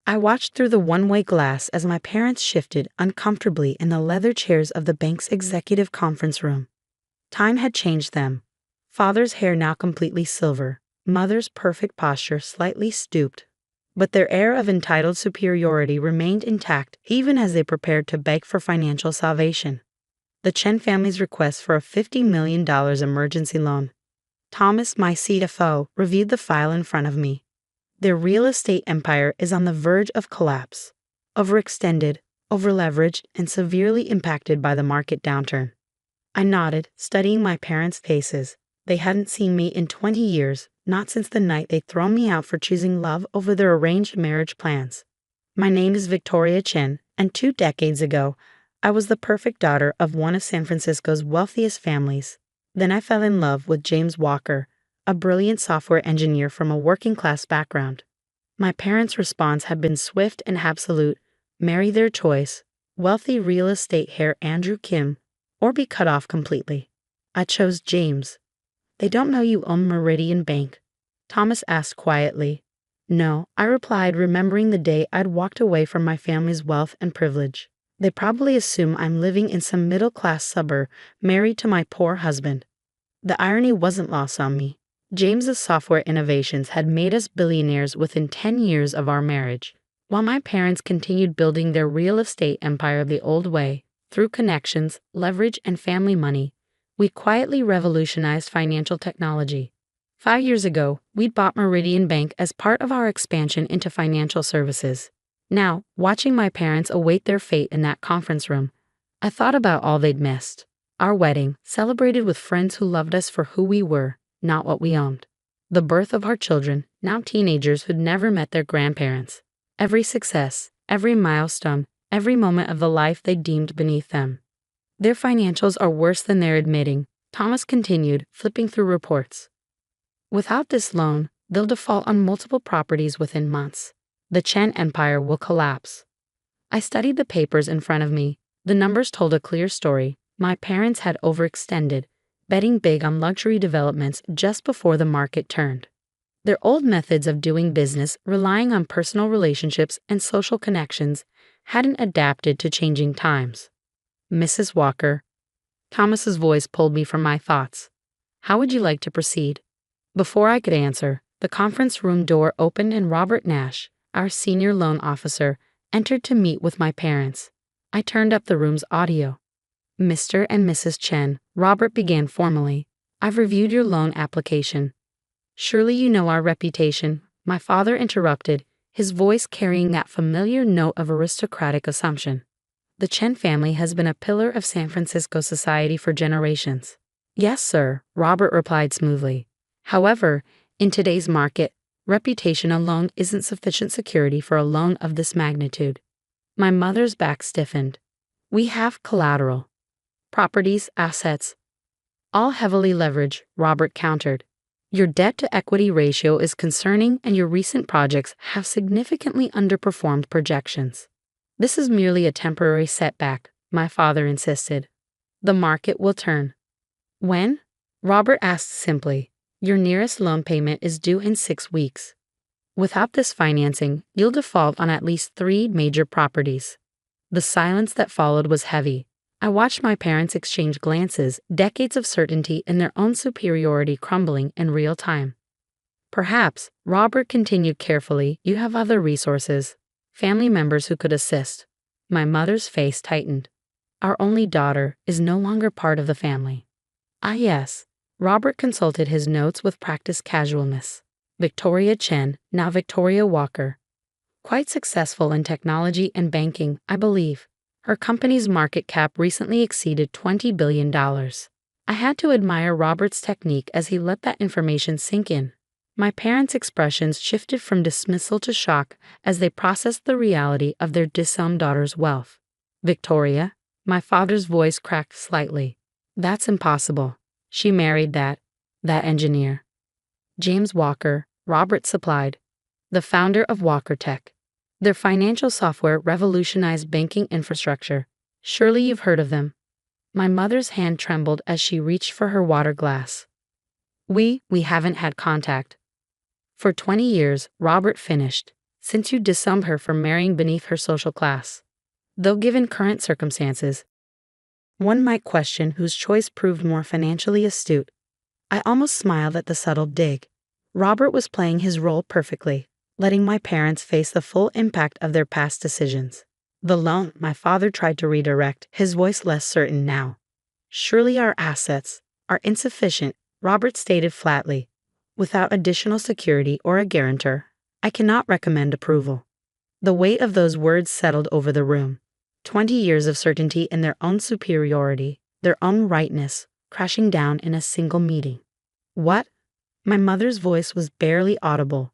I watched through the one-way glass as my parents shifted uncomfortably in the leather chairs of the bank's executive conference room. Time had changed them. Father's hair now completely silver, mother's perfect posture slightly stooped. But their air of entitled superiority remained intact even as they prepared to beg for financial salvation. The Chen family's request for a $50 million emergency loan. Thomas, my CFO, reviewed the file in front of me. Their real estate empire is on the verge of collapse. Overextended, overleveraged, and severely impacted by the market downturn. I nodded, studying my parents' faces. They hadn't seen me in 20 years, not since the night they'd thrown me out for choosing love over their arranged marriage plans. My name is Victoria Chen, and 2 decades ago, I was the perfect daughter of one of San Francisco's wealthiest families. Then I fell in love with James Walker, a brilliant software engineer from a working-class background. My parents' response had been swift and absolute: marry their choice, wealthy real estate heir Andrew Kim, or be cut off completely. I chose James. They don't know you own Meridian Bank? Thomas asked quietly. No, I replied, remembering the day I'd walked away from my family's wealth and privilege. They probably assume I'm living in some middle-class suburb, married to my poor husband. The irony wasn't lost on me. James's software innovations had made us billionaires within 10 years of our marriage, while my parents continued building their real estate empire the old way, through connections, leverage, and family money. We quietly revolutionized financial technology. 5 years ago, we'd bought Meridian Bank as part of our expansion into financial services. Now, watching my parents await their fate in that conference room, I thought about all they'd missed. Our wedding, celebrated with friends who loved us for who we were, not what we owned. The birth of our children, now teenagers who'd never met their grandparents. Every success, every milestone, every moment of the life they deemed beneath them. Their financials are worse than they're admitting, Thomas continued, flipping through reports. Without this loan, they'll default on multiple properties within months. The Chen empire will collapse. I studied the papers in front of me. The numbers told a clear story. My parents had overextended, betting big on luxury developments just before the market turned. Their old methods of doing business, relying on personal relationships and social connections, hadn't adapted to changing times. Mrs. Walker. Thomas's voice pulled me from my thoughts. How would you like to proceed? Before I could answer, the conference room door opened and Robert Nash, our senior loan officer, entered to meet with my parents. I turned up the room's audio. Mr. and Mrs. Chen, Robert began formally. I've reviewed your loan application. Surely you know our reputation, my father interrupted, his voice carrying that familiar note of aristocratic assumption. The Chen family has been a pillar of San Francisco society for generations. Yes, sir, Robert replied smoothly. However, in today's market, reputation alone isn't sufficient security for a loan of this magnitude. My mother's back stiffened. We have collateral. Properties, assets. All heavily leveraged, Robert countered. Your debt-to-equity ratio is concerning and your recent projects have significantly underperformed projections. This is merely a temporary setback, my father insisted. The market will turn. When? Robert asked simply. Your nearest loan payment is due in 6 weeks. Without this financing, you'll default on at least 3 major properties. The silence that followed was heavy. I watched my parents exchange glances, decades of certainty in their own superiority crumbling in real time. Perhaps, Robert continued carefully, you have other resources, family members who could assist. My mother's face tightened. Our only daughter is no longer part of the family. Ah, yes. Robert consulted his notes with practiced casualness. Victoria Chen, now Victoria Walker. Quite successful in technology and banking, I believe. Her company's market cap recently exceeded $20 billion. I had to admire Robert's technique as he let that information sink in. My parents' expressions shifted from dismissal to shock as they processed the reality of their disowned daughter's wealth. Victoria, my father's voice cracked slightly. That's impossible. She married that engineer. James Walker, Robert supplied. The founder of Walker Tech. Their financial software revolutionized banking infrastructure. Surely you've heard of them. My mother's hand trembled as she reached for her water glass. We haven't had contact. For 20 years, Robert finished. since you disowned her for marrying beneath her social class. Though given current circumstances, one might question whose choice proved more financially astute. I almost smiled at the subtle dig. Robert was playing his role perfectly, letting my parents face the full impact of their past decisions. The loan, my father tried to redirect, his voice less certain now. Surely our assets are insufficient, Robert stated flatly. Without additional security or a guarantor, I cannot recommend approval. The weight of those words settled over the room. 20 years of certainty in their own superiority, their own rightness, crashing down in a single meeting. What? My mother's voice was barely audible.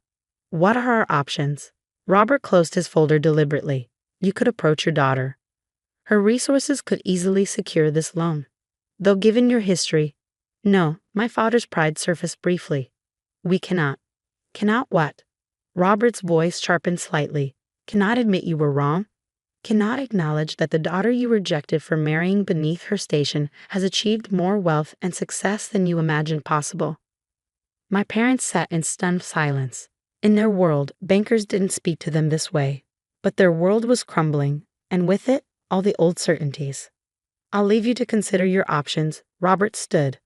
What are our options? Robert closed his folder deliberately. You could approach your daughter. Her resources could easily secure this loan. Though given your history, no, my father's pride surfaced briefly. We cannot. Cannot what? Robert's voice sharpened slightly. Cannot admit you were wrong? Cannot acknowledge that the daughter you rejected for marrying beneath her station has achieved more wealth and success than you imagined possible? My parents sat in stunned silence. In their world, bankers didn't speak to them this way. But their world was crumbling, and with it, all the old certainties. I'll leave you to consider your options, Robert stood.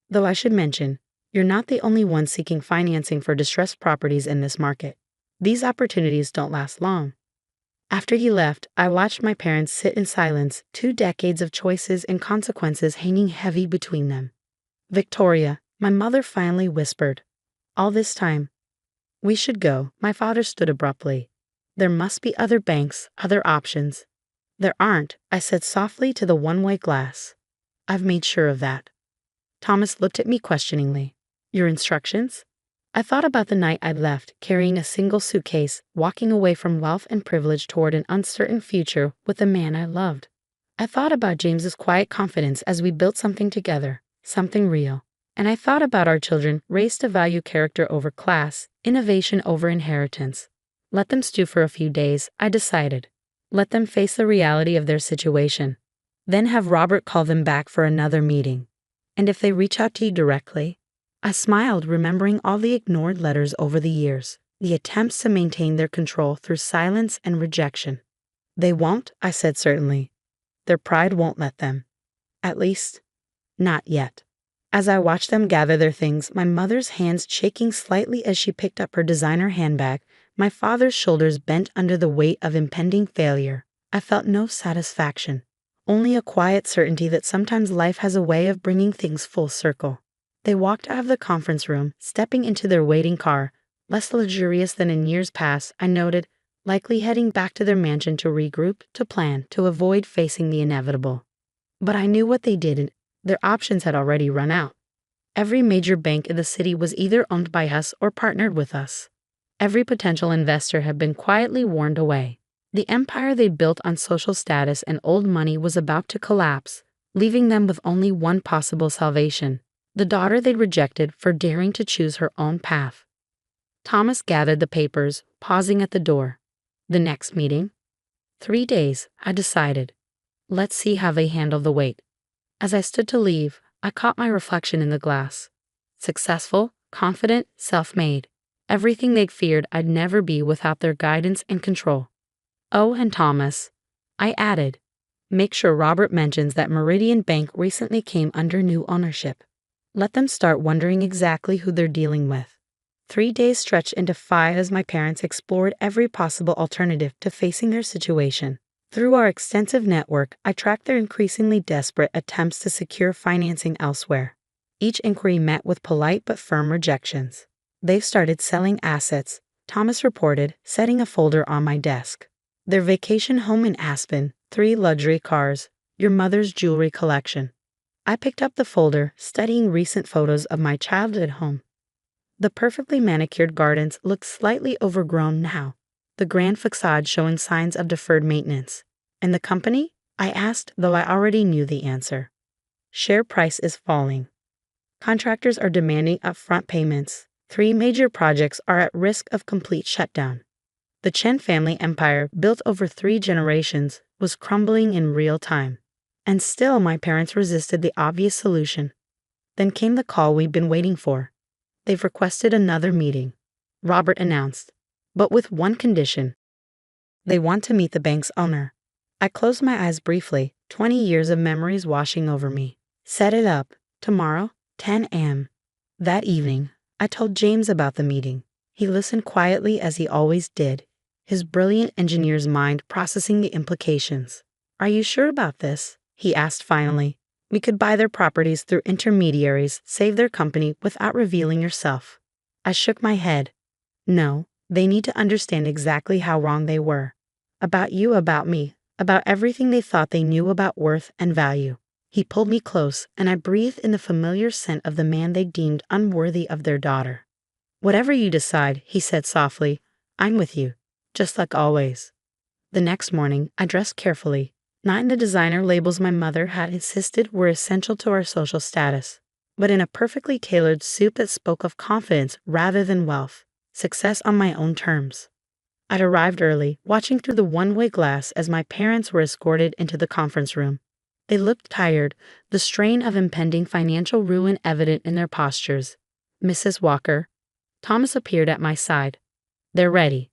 Though I should mention, you're not the only one seeking financing for distressed properties in this market. These opportunities don't last long. After he left, I watched my parents sit in silence, 2 decades of choices and consequences hanging heavy between them. Victoria, my mother finally whispered. All this time. We should go, my father stood abruptly. There must be other banks, other options. There aren't, I said softly to the one-way glass. I've made sure of that. Thomas looked at me questioningly. Your instructions? I thought about the night I'd left, carrying a single suitcase, walking away from wealth and privilege toward an uncertain future with the man I loved. I thought about James's quiet confidence as we built something together, something real. And I thought about our children, raised to value character over class, innovation over inheritance. Let them stew for a few days, I decided. Let them face the reality of their situation. Then have Robert call them back for another meeting. And if they reach out to you directly? I smiled, remembering all the ignored letters over the years, the attempts to maintain their control through silence and rejection. They won't, I said certainly. Their pride won't let them. At least, not yet. As I watched them gather their things, my mother's hands shaking slightly as she picked up her designer handbag, my father's shoulders bent under the weight of impending failure, I felt no satisfaction, only a quiet certainty that sometimes life has a way of bringing things full circle. They walked out of the conference room, stepping into their waiting car, less luxurious than in years past, I noted, likely heading back to their mansion to regroup, to plan, to avoid facing the inevitable. But I knew what they did. Their options had already run out. Every major bank in the city was either owned by us or partnered with us. Every potential investor had been quietly warned away. The empire they built on social status and old money was about to collapse, leaving them with only one possible salvation. The daughter they'd rejected for daring to choose her own path. Thomas gathered the papers, pausing at the door. The next meeting? 3 days, I decided. Let's see how they handle the wait. As I stood to leave, I caught my reflection in the glass. Successful, confident, self-made. Everything they'd feared I'd never be without their guidance and control. Oh, and Thomas, I added, make sure Robert mentions that Meridian Bank recently came under new ownership. Let them start wondering exactly who they're dealing with. 3 days stretched into 5 as my parents explored every possible alternative to facing their situation. Through our extensive network, I tracked their increasingly desperate attempts to secure financing elsewhere. Each inquiry met with polite but firm rejections. They've started selling assets, Thomas reported, setting a folder on my desk. Their vacation home in Aspen, 3 luxury cars, your mother's jewelry collection. I picked up the folder, studying recent photos of my childhood home. The perfectly manicured gardens looked slightly overgrown now, the grand facade showing signs of deferred maintenance. And the company? I asked, though I already knew the answer. Share price is falling. Contractors are demanding upfront payments. 3 major projects are at risk of complete shutdown. The Chen family empire, built over 3 generations, was crumbling in real time. And still my parents resisted the obvious solution. Then came the call we'd been waiting for. They've requested another meeting. Robert announced. but with one condition. They want to meet the bank's owner. I closed my eyes briefly, 20 years of memories washing over me. Set it up. Tomorrow, 10 a.m. That evening, I told James about the meeting. He listened quietly as he always did, his brilliant engineer's mind processing the implications. Are you sure about this? He asked finally. We could buy their properties through intermediaries, save their company without revealing yourself. I shook my head. No, they need to understand exactly how wrong they were. About you, about me, about everything they thought they knew about worth and value. He pulled me close, and I breathed in the familiar scent of the man they deemed unworthy of their daughter. Whatever you decide, he said softly, I'm with you, just like always. The next morning, I dressed carefully, not in the designer labels my mother had insisted were essential to our social status, but in a perfectly tailored suit that spoke of confidence rather than wealth, success on my own terms. I'd arrived early, watching through the one-way glass as my parents were escorted into the conference room. They looked tired, the strain of impending financial ruin evident in their postures. Mrs. Walker. Thomas appeared at my side. They're ready.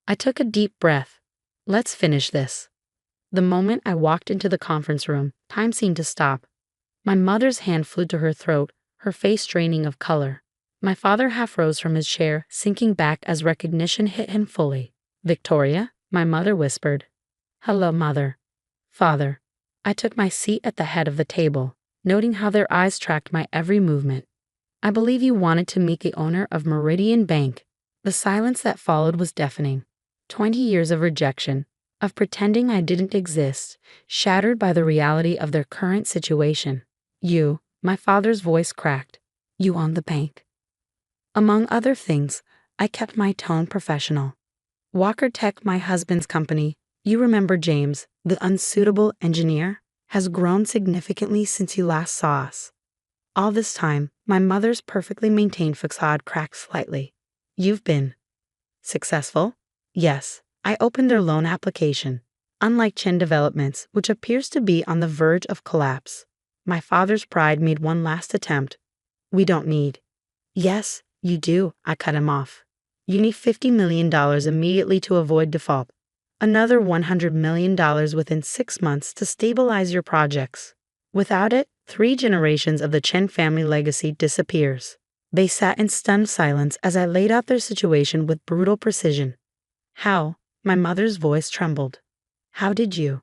I took a deep breath. Let's finish this. The moment I walked into the conference room, time seemed to stop. My mother's hand flew to her throat, her face draining of color. My father half rose from his chair, sinking back as recognition hit him fully. Victoria, my mother whispered. Hello, mother. Father. I took my seat at the head of the table, noting how their eyes tracked my every movement. I believe you wanted to meet the owner of Meridian Bank. The silence that followed was deafening. 20 years of rejection, of pretending I didn't exist, shattered by the reality of their current situation. You, my father's voice cracked. You own the bank. Among other things, I kept my tone professional. Walker Tech, my husband's company, you remember James, the unsuitable engineer, has grown significantly since you last saw us. All this time, my mother's perfectly maintained facade cracked slightly. You've been successful? Yes, I opened their loan application. Unlike Chin Developments, which appears to be on the verge of collapse. My father's pride made one last attempt. We don't need. Yes, you do, I cut him off. You need $50 million immediately to avoid default. Another $100 million within 6 months to stabilize your projects. Without it, 3 generations of the Chen family legacy disappears. They sat in stunned silence as I laid out their situation with brutal precision. How? My mother's voice trembled. How did you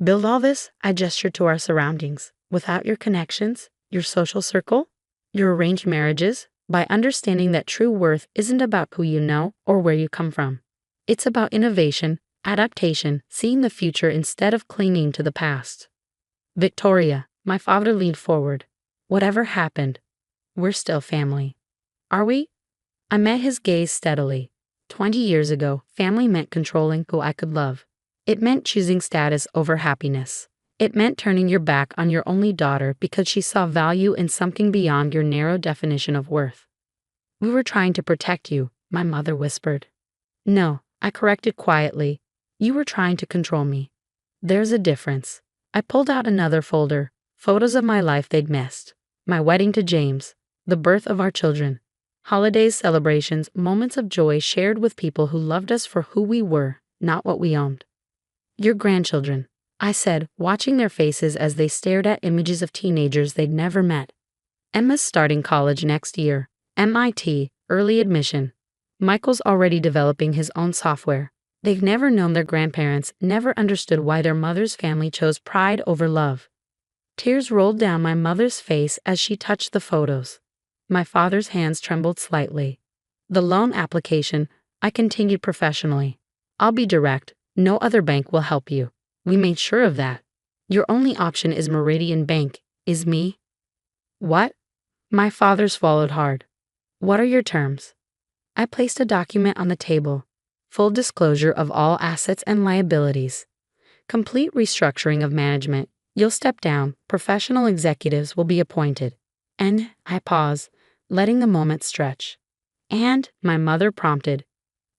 build all this? I gestured to our surroundings. Without your connections, your social circle, your arranged marriages, by understanding that true worth isn't about who you know or where you come from. It's about innovation, adaptation, seeing the future instead of clinging to the past. Victoria, my father leaned forward. Whatever happened, we're still family. Are we? I met his gaze steadily. 20 years ago, family meant controlling who I could love. It meant choosing status over happiness. It meant turning your back on your only daughter because she saw value in something beyond your narrow definition of worth. We were trying to protect you, my mother whispered. No, I corrected quietly. You were trying to control me. There's a difference. I pulled out another folder, photos of my life they'd missed. My wedding to James, the birth of our children, holidays, celebrations, moments of joy shared with people who loved us for who we were, not what we owned. Your grandchildren, I said, watching their faces as they stared at images of teenagers they'd never met. Emma's starting college next year, MIT, early admission. Michael's already developing his own software. They've never known their grandparents, never understood why their mother's family chose pride over love. Tears rolled down my mother's face as she touched the photos. My father's hands trembled slightly. The loan application, I continued professionally. I'll be direct, no other bank will help you. We made sure of that. Your only option is Meridian Bank, is me. What? My father swallowed hard. What are your terms? I placed a document on the table. Full disclosure of all assets and liabilities. Complete restructuring of management. You'll step down. Professional executives will be appointed. And, I pause, letting the moment stretch. And, my mother prompted.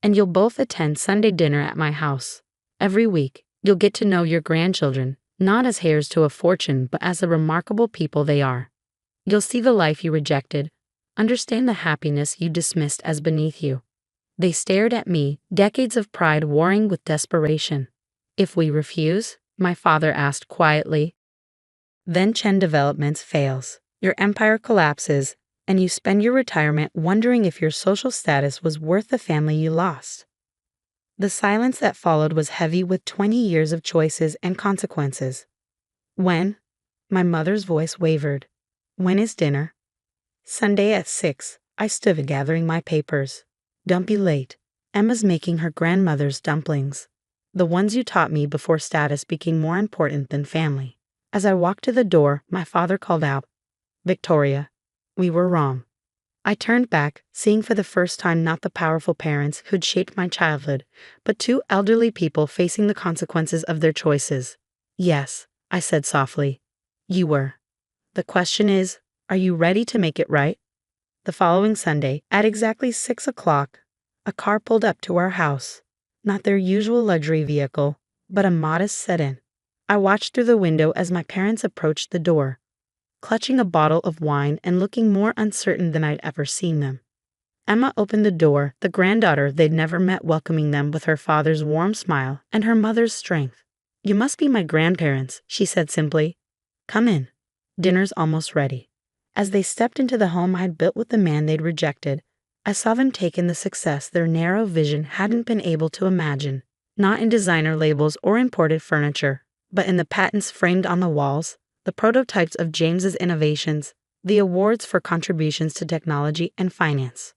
And you'll both attend Sunday dinner at my house. Every week, you'll get to know your grandchildren, not as heirs to a fortune, but as the remarkable people they are. You'll see the life you rejected, understand the happiness you dismissed as beneath you. They stared at me, decades of pride warring with desperation. If we refuse? My father asked quietly. Then Chen Developments fails. Your empire collapses, and you spend your retirement wondering if your social status was worth the family you lost. The silence that followed was heavy with 20 years of choices and consequences. When? My mother's voice wavered. When is dinner? Sunday at 6, I stood gathering my papers. Don't be late. Emma's making her grandmother's dumplings. The ones you taught me before status became more important than family. As I walked to the door, my father called out, Victoria, we were wrong. I turned back, seeing for the first time not the powerful parents who'd shaped my childhood, but two elderly people facing the consequences of their choices. Yes, I said softly. You were. The question is, are you ready to make it right? The following Sunday, at exactly 6 o'clock, a car pulled up to our house. Not their usual luxury vehicle, but a modest sedan. I watched through the window as my parents approached the door, clutching a bottle of wine and looking more uncertain than I'd ever seen them. Emma opened the door, the granddaughter they'd never met welcoming them with her father's warm smile and her mother's strength. You must be my grandparents, she said simply. Come in. Dinner's almost ready. As they stepped into the home I'd built with the man they'd rejected, I saw them take in the success their narrow vision hadn't been able to imagine, not in designer labels or imported furniture, but in the patents framed on the walls, the prototypes of James's innovations, the awards for contributions to technology and finance.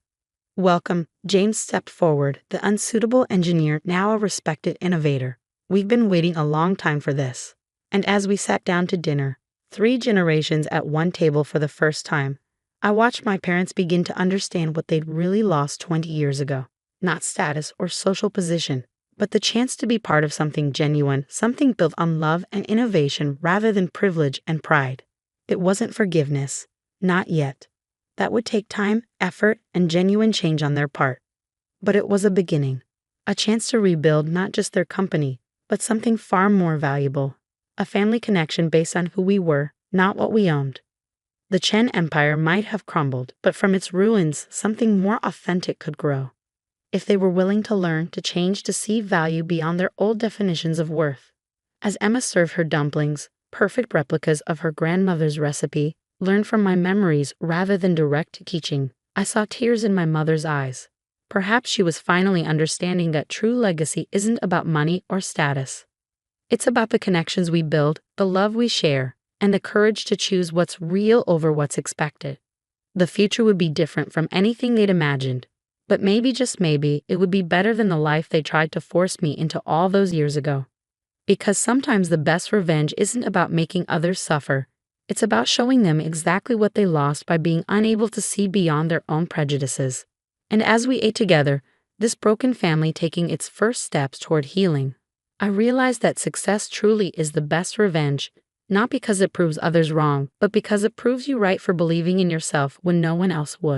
Welcome, James stepped forward, the unsuitable engineer now a respected innovator. We've been waiting a long time for this. And as we sat down to dinner, 3 generations at one table for the first time, I watched my parents begin to understand what they'd really lost 20 years ago. Not status or social position, but the chance to be part of something genuine, something built on love and innovation rather than privilege and pride. It wasn't forgiveness. Not yet. That would take time, effort, and genuine change on their part. But it was a beginning. A chance to rebuild not just their company, but something far more valuable. A family connection based on who we were, not what we owned. The Chen Empire might have crumbled, but from its ruins, something more authentic could grow. If they were willing to learn, to change, to see value beyond their old definitions of worth. As Emma served her dumplings, perfect replicas of her grandmother's recipe, learned from my memories rather than direct teaching, I saw tears in my mother's eyes. Perhaps she was finally understanding that true legacy isn't about money or status. It's about the connections we build, the love we share, and the courage to choose what's real over what's expected. The future would be different from anything they'd imagined, but maybe, just maybe, it would be better than the life they tried to force me into all those years ago. Because sometimes the best revenge isn't about making others suffer, it's about showing them exactly what they lost by being unable to see beyond their own prejudices. And as we ate together, this broken family taking its first steps toward healing, I realized that success truly is the best revenge, not because it proves others wrong, but because it proves you right for believing in yourself when no one else would.